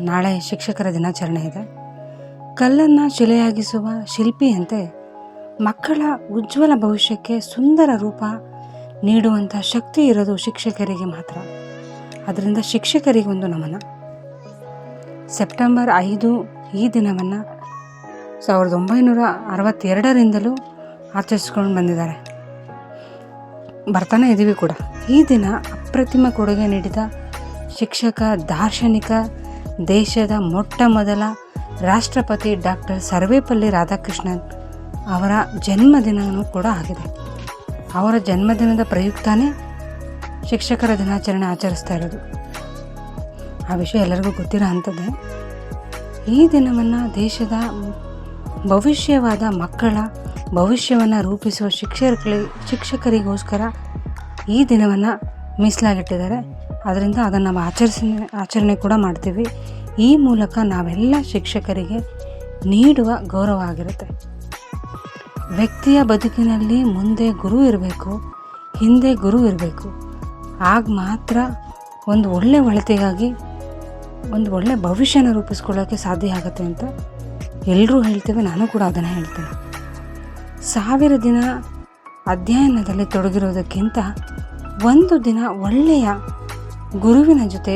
ನಾಳೆ ಶಿಕ್ಷಕರ ದಿನಾಚರಣೆ ಇದೆ. ಕಲ್ಲನ್ನು ಶಿಲೆಯಾಗಿಸುವ ಶಿಲ್ಪಿಯಂತೆ ಮಕ್ಕಳ ಉಜ್ವಲ ಭವಿಷ್ಯಕ್ಕೆ ಸುಂದರ ರೂಪ ನೀಡುವಂಥ ಶಕ್ತಿ ಇರೋದು ಶಿಕ್ಷಕರಿಗೆ ಮಾತ್ರ. ಅದರಿಂದ ಶಿಕ್ಷಕರಿಗೆ ಒಂದು ನಮನ. ಸೆಪ್ಟೆಂಬರ್ 5 ಈ ದಿನವನ್ನು 1962ರಿಂದಲೂ ಆಚರಿಸ್ಕೊಂಡು ಬಂದಿದ್ದಾರೆ, ಬರ್ತಾನೆ ಇದ್ದೀವಿ ಕೂಡ. ಈ ದಿನ ಅಪ್ರತಿಮ ಕೊಡುಗೆ ನೀಡಿದ ಶಿಕ್ಷಕ, ದಾರ್ಶನಿಕ, ದೇಶದ ಮೊಟ್ಟ ಮೊದಲ ರಾಷ್ಟ್ರಪತಿ ಡಾಕ್ಟರ್ ಸರ್ವೇಪಲ್ಲಿ ರಾಧಾಕೃಷ್ಣನ್ ಅವರ ಜನ್ಮದಿನವೂ ಕೂಡ ಆಗಿದೆ. ಅವರ ಜನ್ಮದಿನದ ಪ್ರಯುಕ್ತನೇ ಶಿಕ್ಷಕರ ದಿನಾಚರಣೆ ಆಚರಿಸ್ತಾ ಇರೋದು. ಆ ವಿಷಯ ಎಲ್ಲರಿಗೂ ಗೊತ್ತಿರೋ ಅಂಥದ್ದೇ. ಈ ದಿನವನ್ನು ದೇಶದ ಭವಿಷ್ಯವಾದ ಮಕ್ಕಳ ಭವಿಷ್ಯವನ್ನು ರೂಪಿಸುವ ಶಿಕ್ಷಕರಿಗೋಸ್ಕರ ಈ ದಿನವನ್ನು ಮೀಸಲಾಗಿಟ್ಟಿದ್ದಾರೆ. ಅದರಿಂದ ಅದನ್ನು ನಾವು ಆಚರಣೆ ಕೂಡ ಮಾಡ್ತೀವಿ. ಈ ಮೂಲಕ ನಾವೆಲ್ಲ ಶಿಕ್ಷಕರಿಗೆ ನೀಡುವ ಗೌರವ ಆಗಿರುತ್ತೆ. ವ್ಯಕ್ತಿಯ ಬದುಕಿನಲ್ಲಿ ಮುಂದೆ ಗುರು ಇರಬೇಕು, ಹಿಂದೆ ಗುರು ಇರಬೇಕು. ಆಗ ಮಾತ್ರ ಒಂದು ಒಳ್ಳೆಯ ಒಳಿತಿಗಾಗಿ ಒಂದು ಒಳ್ಳೆಯ ಭವಿಷ್ಯನ ರೂಪಿಸ್ಕೊಳ್ಳೋಕ್ಕೆ ಸಾಧ್ಯ ಆಗುತ್ತೆ ಅಂತ ಎಲ್ಲರೂ ಹೇಳ್ತೇವೆ. ನಾನು ಕೂಡ ಅದನ್ನು ಹೇಳ್ತೇನೆ. 1000 ದಿನ ಅಧ್ಯಯನದಲ್ಲಿ ತೊಡಗಿರೋದಕ್ಕಿಂತ ಒಂದು ದಿನ ಒಳ್ಳೆಯ ಗುರುವಿನ ಜೊತೆ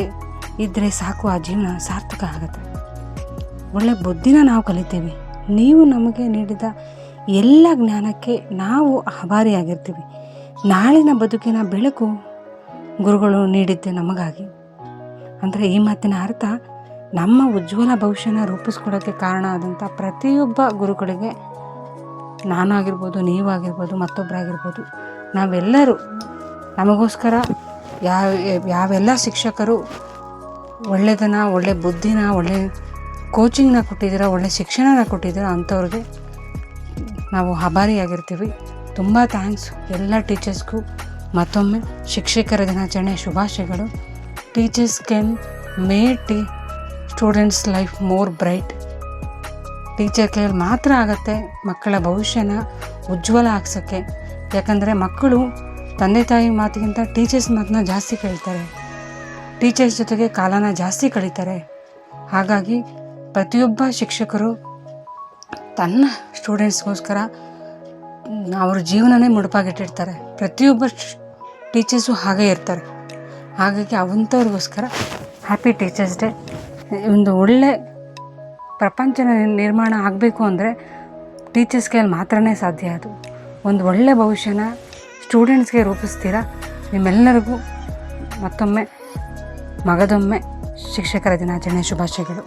ಇದ್ದರೆ ಸಾಕು, ಆ ಜೀವನ ಸಾರ್ಥಕ ಆಗುತ್ತೆ. ಒಳ್ಳೆಯ ಬುದ್ಧಿನ ನಾವು ಕಲಿತೀವಿ. ನೀವು ನಮಗೆ ನೀಡಿದ ಎಲ್ಲ ಜ್ಞಾನಕ್ಕೆ ನಾವು ಆಭಾರಿಯಾಗಿರ್ತೀವಿ. ನಾಳಿನ ಬದುಕಿನ ಬೆಳಕು ಗುರುಗಳು ನೀಡಿದ್ದೆ ನಮಗಾಗಿ. ಅಂದರೆ ಈ ಮಾತಿನ ಅರ್ಥ, ನಮ್ಮ ಉಜ್ವಲ ಭವಿಷ್ಯನ ರೂಪಿಸ್ಕೊಡೋಕ್ಕೆ ಕಾರಣ ಆದಂಥ ಪ್ರತಿಯೊಬ್ಬ ಗುರುಗಳಿಗೆ, ನಾನಾಗಿರ್ಬೋದು, ನೀವಾಗಿರ್ಬೋದು, ಮತ್ತೊಬ್ಬರಾಗಿರ್ಬೋದು, ನಾವೆಲ್ಲರೂ ನಮಗೋಸ್ಕರ ಯಾವೆಲ್ಲ ಶಿಕ್ಷಕರು ಒಳ್ಳೆಯದನ್ನು, ಒಳ್ಳೆ ಬುದ್ಧಿನ, ಒಳ್ಳೆ ಕೋಚಿಂಗ್ನ ಕೊಟ್ಟಿದ್ದೀರ, ಒಳ್ಳೆ ಶಿಕ್ಷಣನ ಕೊಟ್ಟಿದ್ದೀರ, ಅಂಥವ್ರಿಗೆ ನಾವು ಆಭಾರಿಯಾಗಿರ್ತೀವಿ. ತುಂಬ ಥ್ಯಾಂಕ್ಸ್ ಎಲ್ಲ ಟೀಚರ್ಸ್ಗೂ. ಮತ್ತೊಮ್ಮೆ ಶಿಕ್ಷಕರ ದಿನಾಚರಣೆ ಶುಭಾಶಯಗಳು. Teachers can make students life more bright. Teacher ಕೈಯಲ್ಲಿ ಮಾತ್ರ ಆಗುತ್ತೆ ಮಕ್ಕಳ ಭವಿಷ್ಯನ ಉಜ್ವಲ ಆಗ್ಸೋಕ್ಕೆ. ಯಾಕಂದರೆ ಮಕ್ಕಳು ತಂದೆ ತಾಯಿ ಮಾತಿಗಿಂತ ಟೀಚರ್ಸ್ ಮಾತನ್ನ ಜಾಸ್ತಿ ಕೇಳ್ತಾರೆ, ಟೀಚರ್ಸ್ ಜೊತೆಗೆ ಕಾಲನ ಜಾಸ್ತಿ ಕಳೀತಾರೆ. ಹಾಗಾಗಿ ಪ್ರತಿಯೊಬ್ಬ ಶಿಕ್ಷಕರು ತನ್ನ ಸ್ಟೂಡೆಂಟ್ಸ್ಗೋಸ್ಕರ ಅವ್ರ ಜೀವನನೇ ಮುಡುಪಾಗಿಟ್ಟಿರ್ತಾರೆ. ಪ್ರತಿಯೊಬ್ಬ ಟೀಚರ್ಸು ಹಾಗೇ ಇರ್ತಾರೆ. ಹಾಗಾಗಿ ಅವಂಥವ್ರಿಗೋಸ್ಕರ ಹ್ಯಾಪಿ ಟೀಚರ್ಸ್ ಡೇ. ಒಂದು ಒಳ್ಳೆ ಪ್ರಪಂಚನ ನಿರ್ಮಾಣ ಆಗಬೇಕು ಅಂದರೆ ಟೀಚರ್ಸ್ ಕೈಯಲ್ಲಿ ಮಾತ್ರನೇ ಸಾಧ್ಯ. ಅದು ಒಂದು ಒಳ್ಳೆ ಭವಿಷ್ಯನ ಸ್ಟೂಡೆಂಟ್ಸ್ಗೆ ರೂಪಿಸ್ತೀರಾ. ನಿಮ್ಮೆಲ್ಲರಿಗೂ ಮತ್ತೊಮ್ಮೆ ಮಗದೊಮ್ಮೆ ಶಿಕ್ಷಕರ ದಿನಾಚರಣೆ ಶುಭಾಶಯಗಳು.